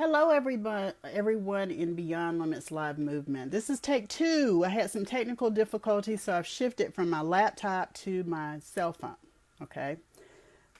Hello, everyone in Beyond Limits Live Movement. This is take two. I had some technical difficulties, so I've shifted from my laptop to my cell phone. Okay.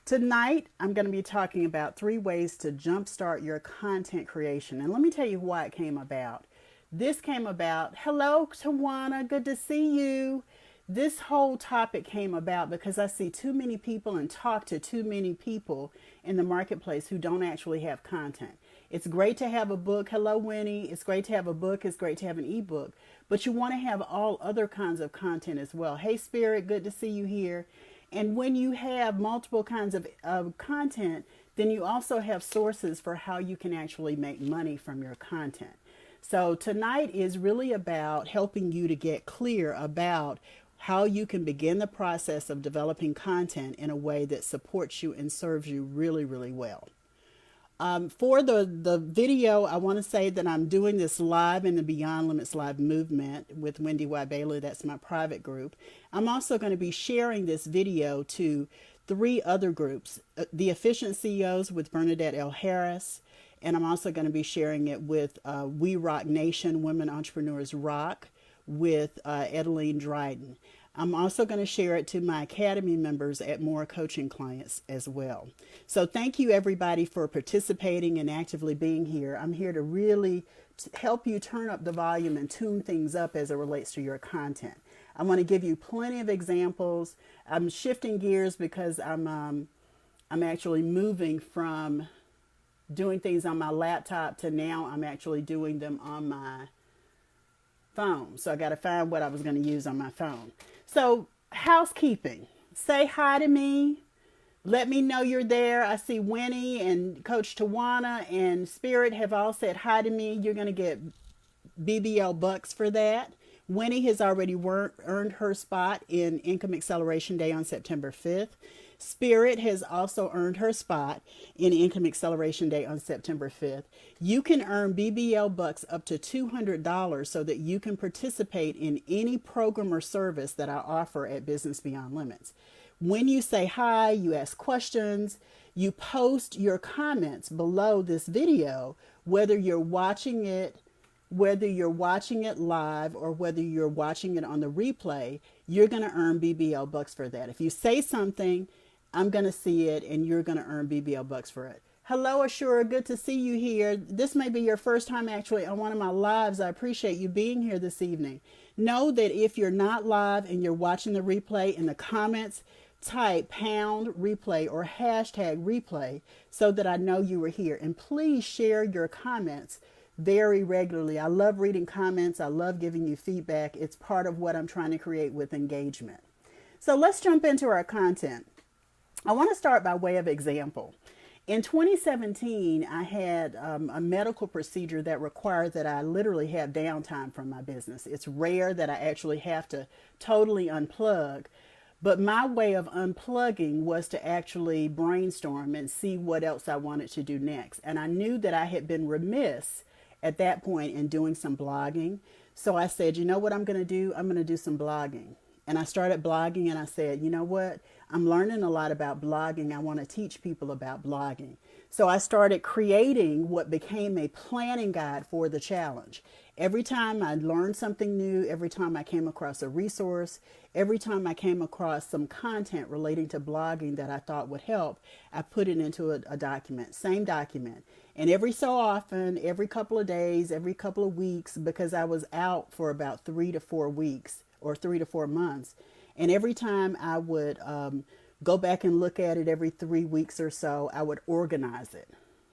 Tonight, I'm going to be talking about 3 ways to jumpstart your content creation. And let me tell you why it came about. This came about, hello, Tawana, good to see you. This whole topic came about because I see too many people and talk to too many people in the marketplace who don't actually have content. It's great to have a book. Hello, Winnie. It's great to have a book. It's great to have an ebook. But you want to have all other kinds of content as well. Hey, Spirit, good to see you here. And when you have multiple kinds of content, then you also have sources for how you can actually make money from your content. So tonight is really about helping you to get clear about how you can begin the process of developing content in a way that supports you and serves you really, really well. For the video, I want to say that I'm doing this live in the Beyond Limits Live movement with Wendy Y. Bailey. That's my private group. I'm also going to be sharing this video to 3 other groups, the Efficient CEOs with Bernadette L. Harris, and I'm also going to be sharing it with We Rock Nation, Women Entrepreneurs Rock, with Edeline Dryden. I'm also going to share it to my Academy members at More Coaching Clients as well. So thank you everybody for participating and actively being here. I'm here to really help you turn up the volume and tune things up as it relates to your content. I want to give you plenty of examples. I'm shifting gears because I'm actually moving from doing things on my laptop to now I'm actually doing them on my phone. So I got to find what I was going to use on my phone. So housekeeping, say hi to me. Let me know you're there. I see Winnie and Coach Tawana and Spirit have all said hi to me. You're going to get BBL bucks for that. Winnie has already earned her spot in Income Acceleration Day on September 5th. Spirit has also earned her spot in Income Acceleration Day on September 5th. You can earn BBL bucks up to $200 so that you can participate in any program or service that I offer at Business Beyond Limits. When you say hi, you ask questions, you post your comments below this video, whether you're watching it live or whether you're watching it on the replay, you're going to earn BBL bucks for that. If you say something, I'm going to see it and you're going to earn BBL bucks for it. Hello, Ashura. Good to see you here. This may be your first time actually on one of my lives. I appreciate you being here this evening. Know that if you're not live and you're watching the replay, in the comments, type pound replay or hashtag replay so that I know you were here. And please share your comments very regularly. I love reading comments. I love giving you feedback. It's part of what I'm trying to create with engagement. So let's jump into our content. I want to start by way of example. In 2017, I had a medical procedure that required that I literally have downtime from my business. It's rare that I actually have to totally unplug, but my way of unplugging was to actually brainstorm and see what else I wanted to do next. And I knew that I had been remiss at that point in doing some blogging. So I said, you know what I'm going to do? I'm going to do some blogging. And I started blogging and I said, you know what? I'm learning a lot about blogging. I want to teach people about blogging. So I started creating what became a planning guide for the challenge. Every time I learned something new, every time I came across a resource, every time I came across some content relating to blogging that I thought would help, I put it into a document, same document. And every so often, every couple of days, every couple of weeks, because I was out for about 3 to 4 weeks or 3 to 4 months. And every time I would go back and look at it every 3 weeks or so, I would organize it.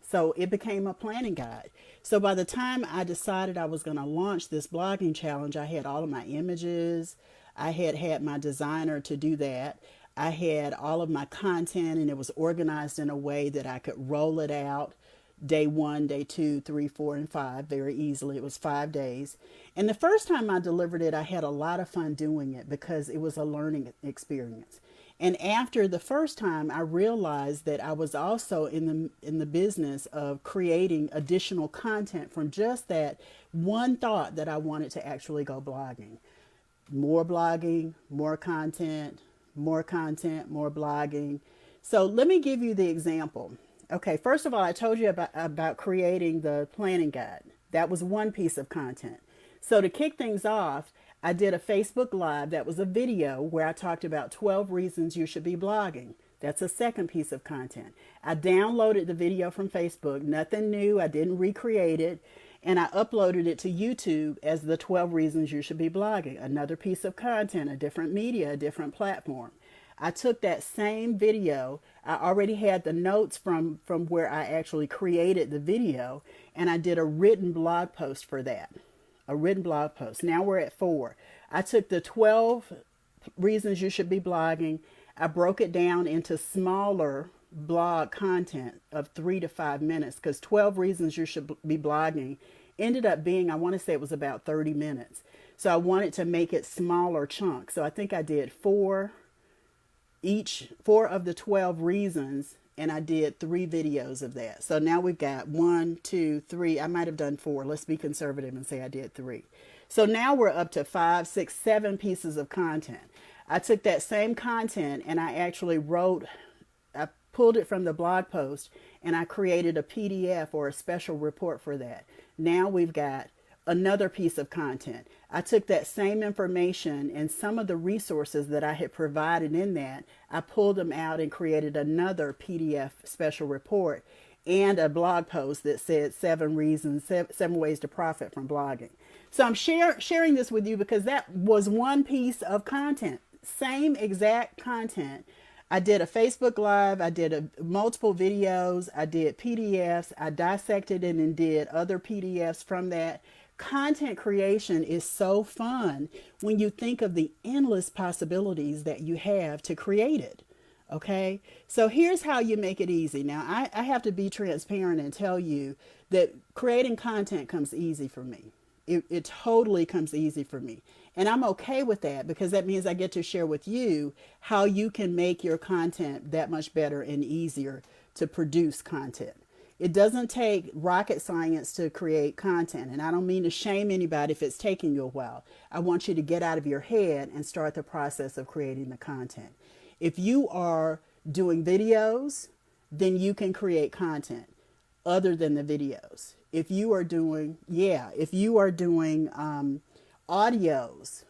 So it became a planning guide. So by the time I decided I was going to launch this blogging challenge, I had all of my images. I had my designer to do that. I had all of my content and it was organized in a way that I could roll it out day 1, day 2, 3, 4, and 5 very easily. It was 5 days. And the first time I delivered it, I had a lot of fun doing it because it was a learning experience. And after the first time, I realized that I was also in the business of creating additional content from just that one thought that I wanted to actually go blogging. More blogging, more content, more blogging. So let me give you the example. Okay, first of all, I told you about creating the planning guide. That was one piece of content. So to kick things off, I did a Facebook Live that was a video where I talked about 12 reasons you should be blogging. That's a second piece of content. I downloaded the video from Facebook, nothing new, I didn't recreate it, and I uploaded it to YouTube as the 12 reasons you should be blogging. Another piece of content, a different media, a different platform. I took that same video, I already had the notes from where I actually created the video, and I did a written blog post for that. A written blog post. Now we're at 4. I took the 12 reasons you should be blogging, I broke it down into smaller blog content of 3 to 5 minutes, because 12 reasons you should be blogging ended up being, I want to say it was about 30 minutes. So I wanted to make it smaller chunks. So I think I did 4 of the 12 reasons, and I did 3 videos of that. So now we've got 1, 2, 3. I might have done 4. Let's be conservative and say I did 3. So now we're up to 5, 6, 7 pieces of content. I took that same content and I actually I pulled it from the blog post and I created a PDF or a special report for that. Now we've got another piece of content. I took that same information and some of the resources that I had provided in that, I pulled them out and created another PDF special report and a blog post that said 7 ways to profit from blogging. So I'm sharing this with you because that was one piece of content, same exact content. I did a Facebook Live, I did multiple videos, I did PDFs, I dissected it and did other PDFs from that. Content creation is so fun when you think of the endless possibilities that you have to create it. Okay, so here's how you make it easy. Now, I have to be transparent and tell you that creating content comes easy for me. It totally comes easy for me. And I'm okay with that because that means I get to share with you how you can make your content that much better and easier to produce content. It doesn't take rocket science to create content. And I don't mean to shame anybody if it's taking you a while. I want you to get out of your head and start the process of creating the content. If you are doing videos, then you can create content other than the videos. If you are doing, audios,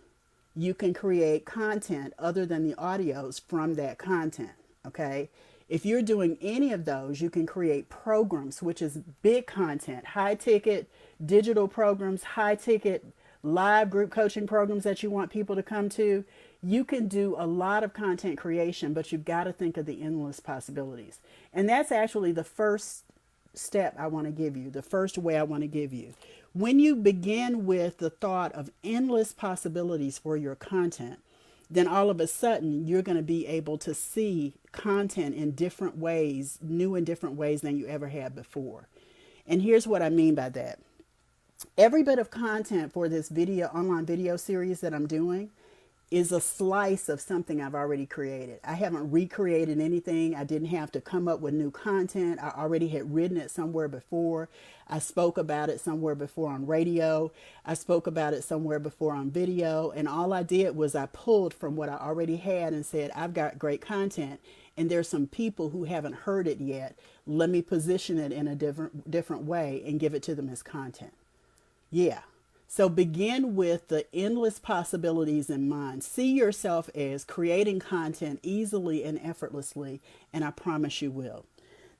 you can create content other than the audios from that content, okay? If you're doing any of those, you can create programs, which is big content, high ticket digital programs, high ticket live group coaching programs that you want people to come to. You can do a lot of content creation, but you've got to think of the endless possibilities. And that's actually the first step I want to give you, the first way I want to give you. When you begin with the thought of endless possibilities for your content, then all of a sudden you're going to be able to see content in different ways, new and different ways than you ever had before. And here's what I mean by that. Every bit of content for this online video series that I'm doing is a slice of something I've already created. I haven't recreated anything. I didn't have to come up with new content. I already had written it somewhere before. I spoke about it somewhere before on radio. I spoke about it somewhere before on video. And all I did was I pulled from what I already had and said, I've got great content and there's some people who haven't heard it yet. Let me position it in a different way and give it to them as content. Yeah. So begin with the endless possibilities in mind. See yourself as creating content easily and effortlessly, and I promise you will.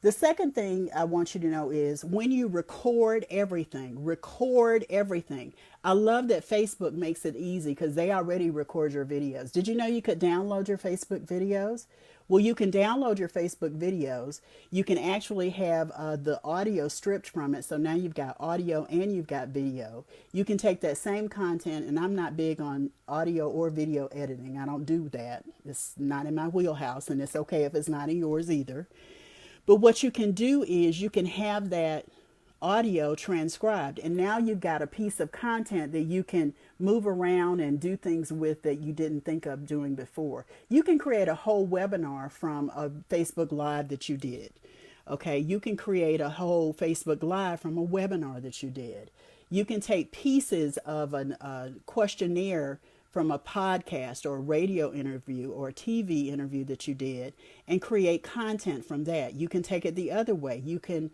The second thing I want you to know is when you record everything. I love that Facebook makes it easy because they already record your videos. Did you know you could download your Facebook videos? Well, you can download your Facebook videos. You can actually have the audio stripped from it. So now you've got audio and you've got video. You can take that same content, and I'm not big on audio or video editing. I don't do that. It's not in my wheelhouse, and it's okay if it's not in yours either. But what you can do is you can have that audio transcribed, and now you've got a piece of content that you can move around and do things with that you didn't think of doing before. You can create a whole webinar from a Facebook Live that you did. Okay, you can create a whole Facebook Live from a webinar that you did. You can take pieces of a questionnaire from a podcast or a radio interview or a TV interview that you did and create content from that. You can take it the other way. You can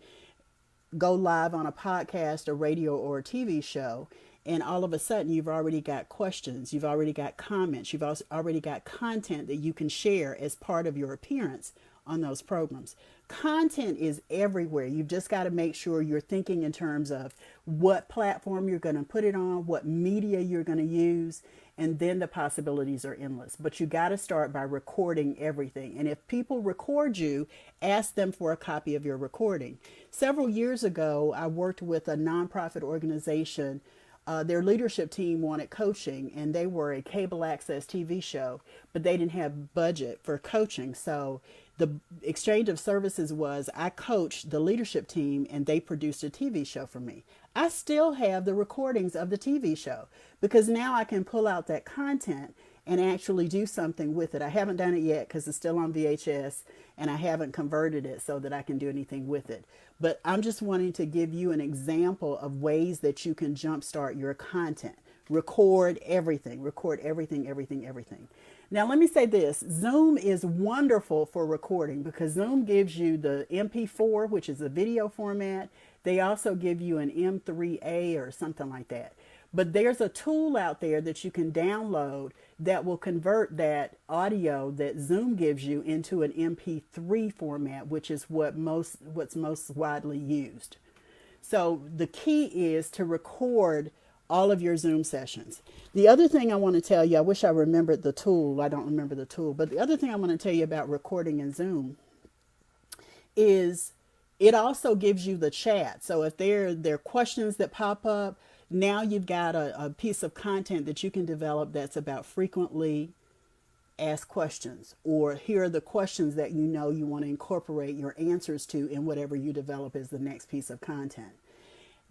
go live on a podcast, a radio, or a TV show, and all of a sudden you've already got questions, you've already got comments, you've also already got content that you can share as part of your appearance on those programs. Content is everywhere. You've just got to make sure you're thinking in terms of what platform you're going to put it on, what media you're going to use, and then the possibilities are endless. But you got to start by recording everything. And if people record you, ask them for a copy of your recording. Several years ago, I worked with a nonprofit organization. Their leadership team wanted coaching, and they were a cable access TV show, but they didn't have budget for coaching. So the exchange of services was I coached the leadership team and they produced a TV show for me. I still have the recordings of the TV show because now I can pull out that content and actually do something with it. I haven't done it yet because it's still on VHS and I haven't converted it so that I can do anything with it. But I'm just wanting to give you an example of ways that you can jumpstart your content. Record everything, everything. Now, let me say this. Zoom is wonderful for recording because Zoom gives you the MP4, which is a video format. They also give you an M3A or something like that. But there's a tool out there that you can download that will convert that audio that Zoom gives you into an MP3 format, which is what's most widely used. So the key is to record all of your Zoom sessions. The other thing I want to tell you, I wish I remembered the tool. I don't remember the tool, but the other thing I want to tell you about recording in Zoom is it also gives you the chat. So if there are questions that pop up, now you've got a piece of content that you can develop that's about frequently asked questions, or here are the questions that you want to incorporate your answers to in whatever you develop as the next piece of content.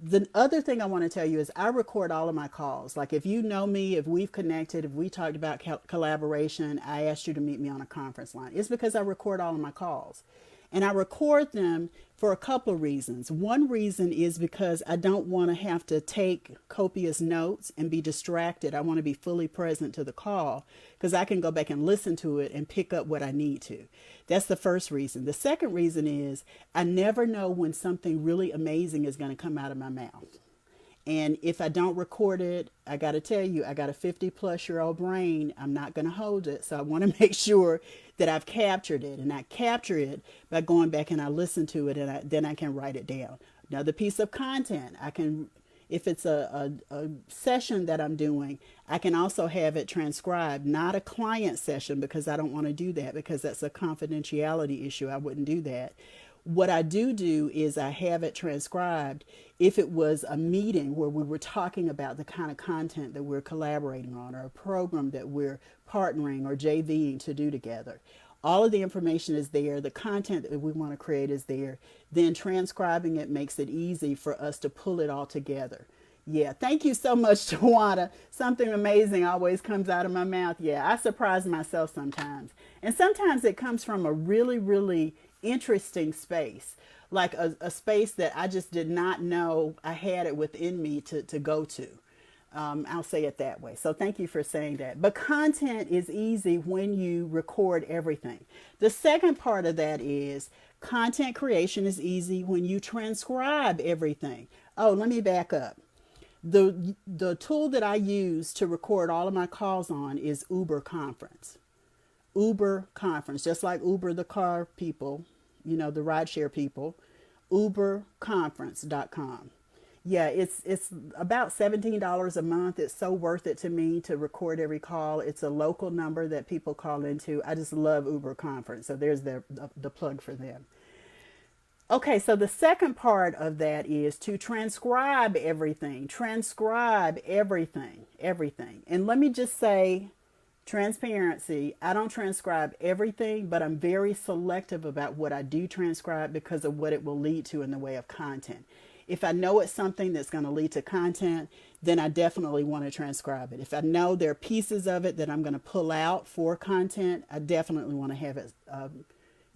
The other thing I want to tell you is I record all of my calls. Like if you know me, if we've connected, if we talked about collaboration, I asked you to meet me on a conference line. It's because I record all of my calls. And I record them for a couple of reasons. One reason is because I don't want to have to take copious notes and be distracted. I want to be fully present to the call because I can go back and listen to it and pick up what I need to. That's the first reason. The second reason is I never know when something really amazing is going to come out of my mouth. And if I don't record it, I got to tell you, I got a 50-plus-year-old brain. I'm not going to hold it. So I want to make sure that I've captured it. And I capture it by going back and I listen to it and then I can write it down. Another piece of content, I can, if it's a session that I'm doing, I can also have it transcribed, not a client session because I don't want to do that because that's a confidentiality issue. I wouldn't do that. What I do is I have it transcribed if it was a meeting where we were talking about the kind of content that we're collaborating on or a program that we're partnering or JVing to do together. All of the information is there. The content that we want to create is there. Then transcribing it makes it easy for us to pull it all together. Yeah, thank you so much, Tawana. Something amazing always comes out of my mouth. Yeah, I surprise myself sometimes. And sometimes it comes from a really, really interesting space, like a space that I just did not know I had it within me to go to. I'll say it that way. So thank you for saying that. But content is easy when you record everything. The second part of that is content creation is easy when you transcribe everything. Oh, let me back up. The tool that I use to record all of my calls on is Uber Conference. Uber Conference, just like Uber the car people, the rideshare people, uberconference.com. Yeah, it's about $17 a month. It's so worth it to me to record every call. It's a local number that people call into. I just love Uber Conference. So there's the plug for them. Okay, so the second part of that is to transcribe everything. Transcribe everything. And let me just say, transparency, I don't transcribe everything, but I'm very selective about what I do transcribe because of what it will lead to in the way of content. If I know it's something that's going to lead to content, then I definitely want to transcribe it. If I know there are pieces of it that I'm going to pull out for content, I definitely want to have it.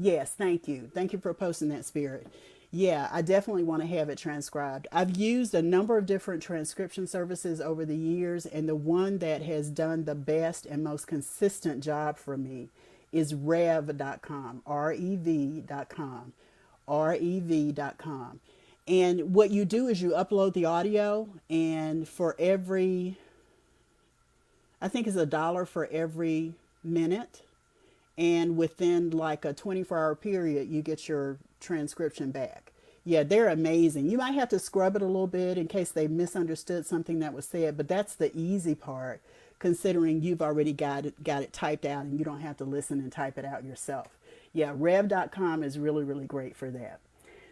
Yes, thank you. Thank you for posting that, Spirit. Yeah, I definitely want to have it transcribed. I've used a number of different transcription services over the years, and the one that has done the best and most consistent job for me is rev.com, rev.com, rev.com. And what you do is you upload the audio, and for every, I think it's $1 for every minute, and within like a 24-hour period you get your transcription back. Yeah, they're amazing. You might have to scrub it a little bit in case they misunderstood something that was said, but that's the easy part, considering you've already got it typed out and you don't have to listen and type it out yourself. Yeah, rev.com is really, really great for that.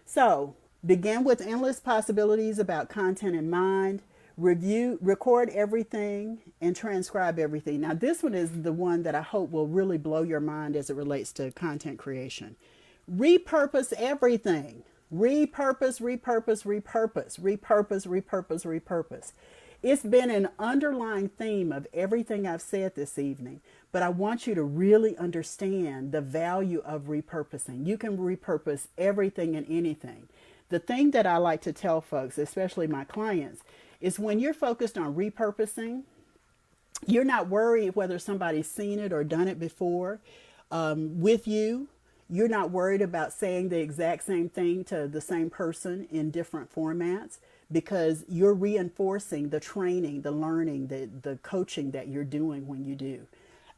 So begin with endless possibilities about content in mind. Review, record everything, and transcribe everything. Now, this one is the one that I hope will really blow your mind as it relates to content creation. Repurpose everything. Repurpose, repurpose, repurpose, repurpose, repurpose, repurpose. It's been an underlying theme of everything I've said this evening, but I want you to really understand the value of repurposing. You can repurpose everything and anything. The thing that I like to tell folks, especially my clients, is when you're focused on repurposing, you're not worried whether somebody's seen it or done it before with you. You're not worried about saying the exact same thing to the same person in different formats, because you're reinforcing the training, the learning, the coaching that you're doing when you do.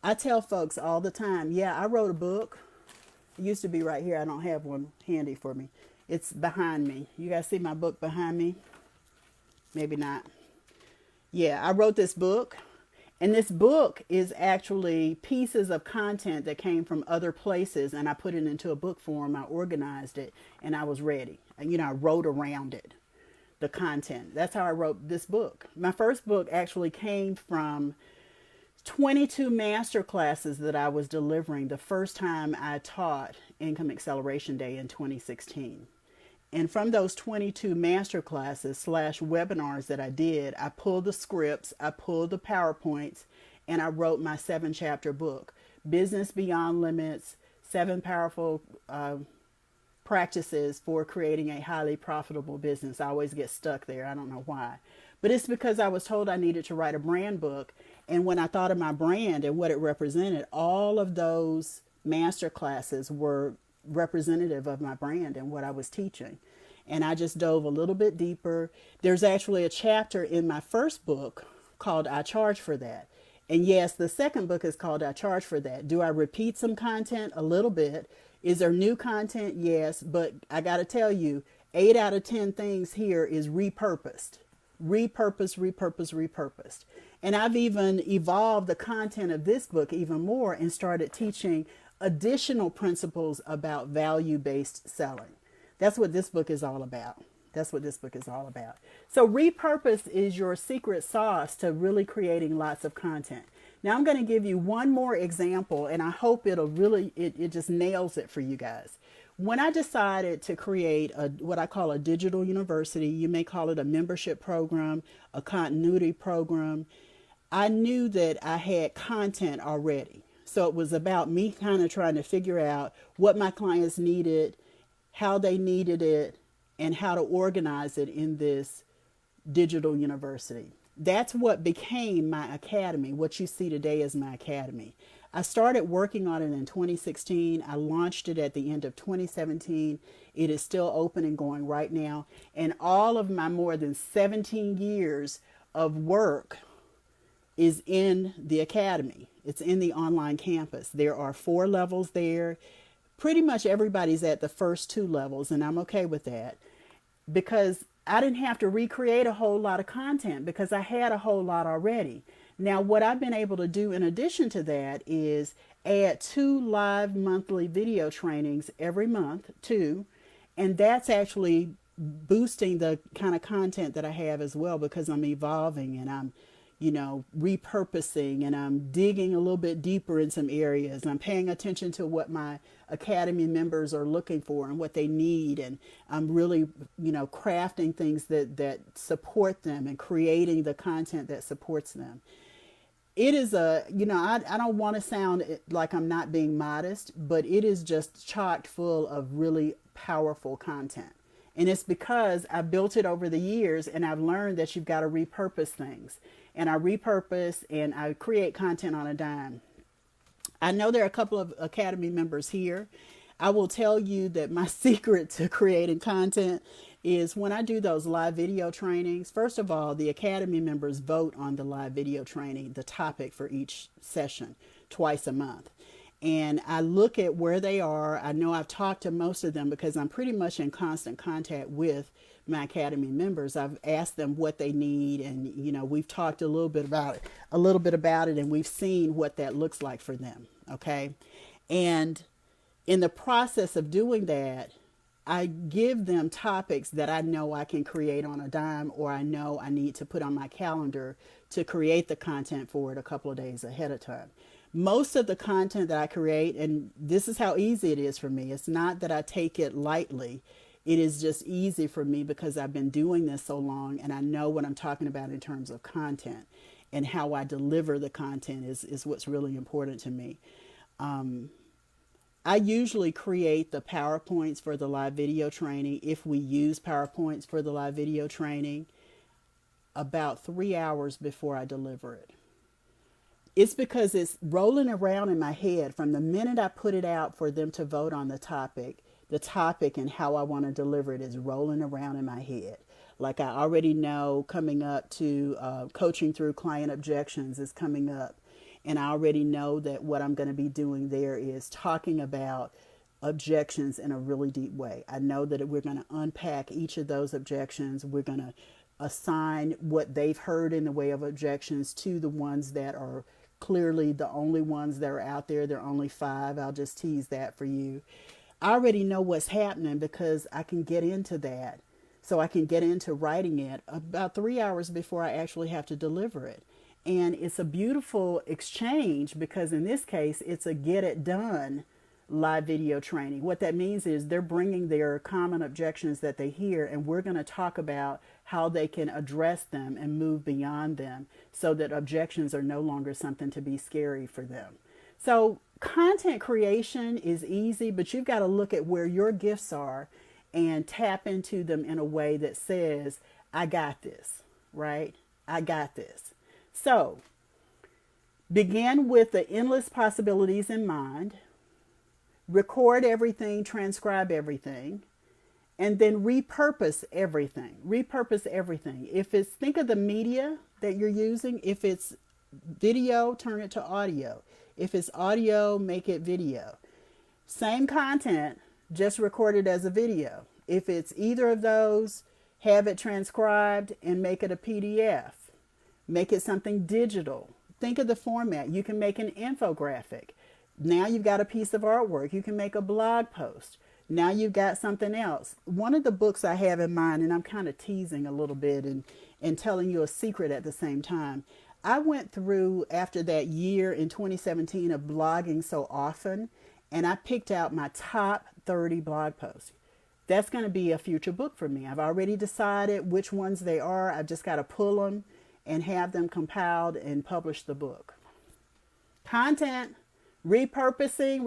I tell folks all the time, yeah, I wrote a book. It used to be right here. I don't have one handy for me. It's behind me. You guys see my book behind me? Maybe not. Yeah, I wrote this book. And this book is actually pieces of content that came from other places, and I put it into a book form. I organized it, and I was ready. And, I wrote around it, the content. That's how I wrote this book. My first book actually came from 22 master classes that I was delivering the first time I taught Income Acceleration Day in 2016. And from those 22 master classes / webinars that I did, I pulled the scripts, I pulled the PowerPoints, and I wrote my 7-chapter book, Business Beyond Limits, 7 Powerful Practices for Creating a Highly Profitable Business. I always get stuck there. I don't know why. But it's because I was told I needed to write a brand book. And when I thought of my brand and what it represented, all of those master classes were representative of my brand and what I was teaching. And I just dove a little bit deeper. There's actually a chapter in my first book called I Charge for That. And yes, the second book is called I Charge for That. Do I repeat some content? A little bit. Is there new content? Yes. But I got to tell you, 8 out of 10 things here is repurposed. Repurposed, repurposed, repurposed. And I've even evolved the content of this book even more and started teaching additional principles about value-based selling. That's what this book is all about. That's what this book is all about. So repurpose is your secret sauce to really creating lots of content. Now I'm going to give you one more example, and I hope it'll really, it just nails it for you guys. When I decided to create what I call a digital university, you may call it a membership program, a continuity program, I knew that I had content already. So it was about me kind of trying to figure out what my clients needed, how they needed it, and how to organize it in this digital university. That's what became my academy. What you see today is my academy. I started working on it in 2016. I launched it at the end of 2017. It is still open and going right now. And all of my more than 17 years of work is in the academy. It's in the online campus. There are 4 levels there. Pretty much everybody's at the first 2 levels, and I'm okay with that because I didn't have to recreate a whole lot of content because I had a whole lot already. Now, what I've been able to do in addition to that is add 2 live monthly video trainings every month, 2, and that's actually boosting the kind of content that I have as well because I'm evolving and I'm repurposing, and I'm digging a little bit deeper in some areas. I'm paying attention to what my academy members are looking for and what they need. And I'm really, crafting things that support them and creating the content that supports them. It is I don't want to sound like I'm not being modest, but it is just chock full of really powerful content. And it's because I built it over the years, and I've learned that you've got to repurpose things. And I repurpose and I create content on a dime. I know there are a couple of Academy members here. I will tell you that my secret to creating content is when I do those live video trainings. First of all, the Academy members vote on the live video training, the topic for each session, twice a month. And I look at where they are. I know I've talked to most of them because I'm pretty much in constant contact with my Academy members. I've asked them what they need, and we've talked a little bit about it, and we've seen what that looks like for them. Okay, and in the process of doing that, I give them topics that I know I can create on a dime, or I know I need to put on my calendar to create the content for it a couple of days ahead of time. Most of the content that I create, and this is how easy it is for me, it's not that I take it lightly. It is just easy for me because I've been doing this so long, and I know what I'm talking about in terms of content, and how I deliver the content is what's really important to me. I usually create the PowerPoints for the live video training, if we use PowerPoints for the live video training, about 3 hours before I deliver it. It's because it's rolling around in my head from the minute I put it out for them to vote on the topic and how I want to deliver it is rolling around in my head. Like I already know coming up to coaching through client objections is coming up. And I already know that what I'm going to be doing there is talking about objections in a really deep way. I know that we're going to unpack each of those objections. We're going to assign what they've heard in the way of objections to the ones that are clearly the only ones that are out there. There are only 5. I'll just tease that for you. I already know what's happening because I can get into that. So I can get into writing it about 3 hours before I actually have to deliver it. And it's a beautiful exchange because in this case, it's a get it done live video training. What that means is they're bringing their common objections that they hear, and we're going to talk about how they can address them and move beyond them so that objections are no longer something to be scary for them. So content creation is easy, but you've got to look at where your gifts are and tap into them in a way that says, I got this, right? I got this. So begin with the endless possibilities in mind, record everything, transcribe everything, and then repurpose everything. Repurpose everything. Think of the media that you're using. If it's video, turn it to audio. If it's audio, make it video. Same content, just record it as a video. If it's either of those, have it transcribed and make it a PDF. Make it something digital. Think of the format. You can make an infographic. Now you've got a piece of artwork. You can make a blog post. Now you've got something else. One of the books I have in mind, and I'm kind of teasing a little bit and telling you a secret at the same time. I went through after that year in 2017 of blogging so often, and I picked out my top 30 blog posts. That's going to be a future book for me. I've already decided which ones they are. I've just got to pull them and have them compiled and publish the book. Content, repurposing.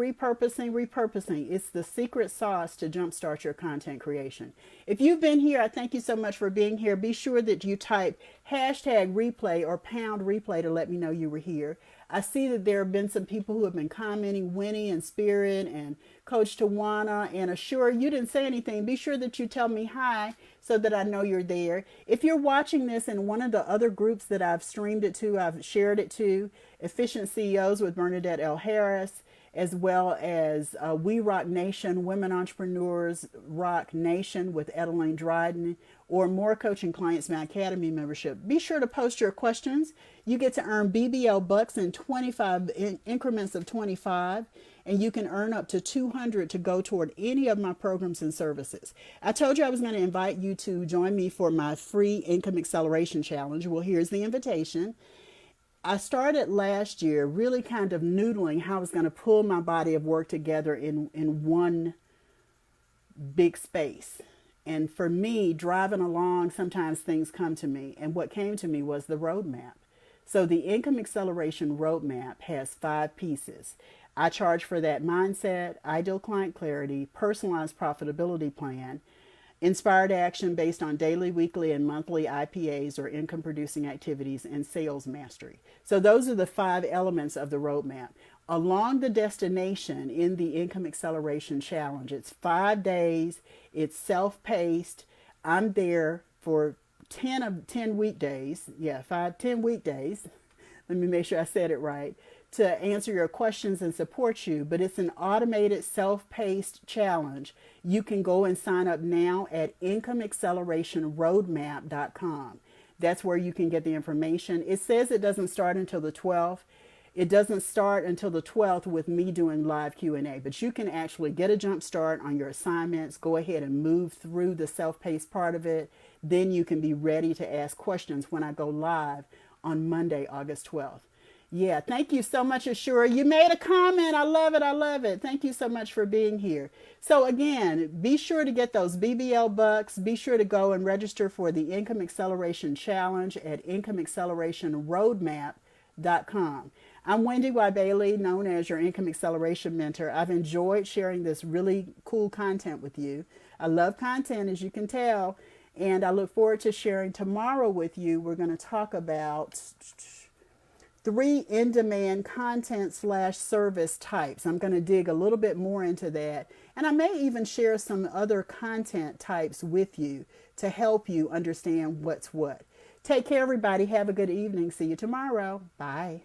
It's the secret sauce to jumpstart your content creation. If you've been here, I thank you so much for being here. Be sure that you type #replay or #replay to let me know you were here. I see that there have been some people who have been commenting, Winnie and Spirit and Coach Tawana and Assure. You didn't say anything. Be sure that you tell me hi so that I know you're there. If you're watching this in one of the other groups that I've streamed it to, I've shared it to, Efficient CEOs with Bernadette L. Harris, as well as We Rock Nation, Women Entrepreneurs Rock Nation with Edeline Dryden, or More Coaching Clients My Academy membership. Be sure to post your questions. You get to earn BBL bucks in 25 increments of 25, and you can earn up to 200 to go toward any of my programs and services. I told you I was going to invite you to join me for my free Income Acceleration Challenge. Well, here's the invitation. I started last year really kind of noodling how I was going to pull my body of work together in one big space. And for me, driving along, sometimes things come to me. And what came to me was the roadmap. So the Income Acceleration Roadmap has 5 pieces. I charge for that mindset, ideal client clarity, personalized profitability plan, inspired action based on daily, weekly, and monthly IPAs or income producing activities, and sales mastery. So those are the 5 elements of the roadmap. Along the destination in the Income Acceleration Challenge, it's 5 days, it's self-paced. I'm there for 10 weekdays. Yeah, 10 weekdays. Let me make sure I said it right. To answer your questions and support you, but it's an automated self-paced challenge. You can go and sign up now at incomeaccelerationroadmap.com. That's where you can get the information. It says it doesn't start until the 12th. It doesn't start until the 12th with me doing live Q&A, but you can actually get a jump start on your assignments, go ahead and move through the self-paced part of it. Then you can be ready to ask questions when I go live on Monday, August 12th. Yeah, thank you so much, Ashura. You made a comment. I love it. I love it. Thank you so much for being here. So again, be sure to get those BBL bucks. Be sure to go and register for the Income Acceleration Challenge at incomeaccelerationroadmap.com. I'm Wendy Y. Bailey, known as your Income Acceleration Mentor. I've enjoyed sharing this really cool content with you. I love content, as you can tell, and I look forward to sharing tomorrow with you. We're going to talk about 3 in-demand content/service types. I'm going to dig a little bit more into that, and I may even share some other content types with you to help you understand what's what. Take care, everybody. Have a good evening. See you tomorrow. Bye.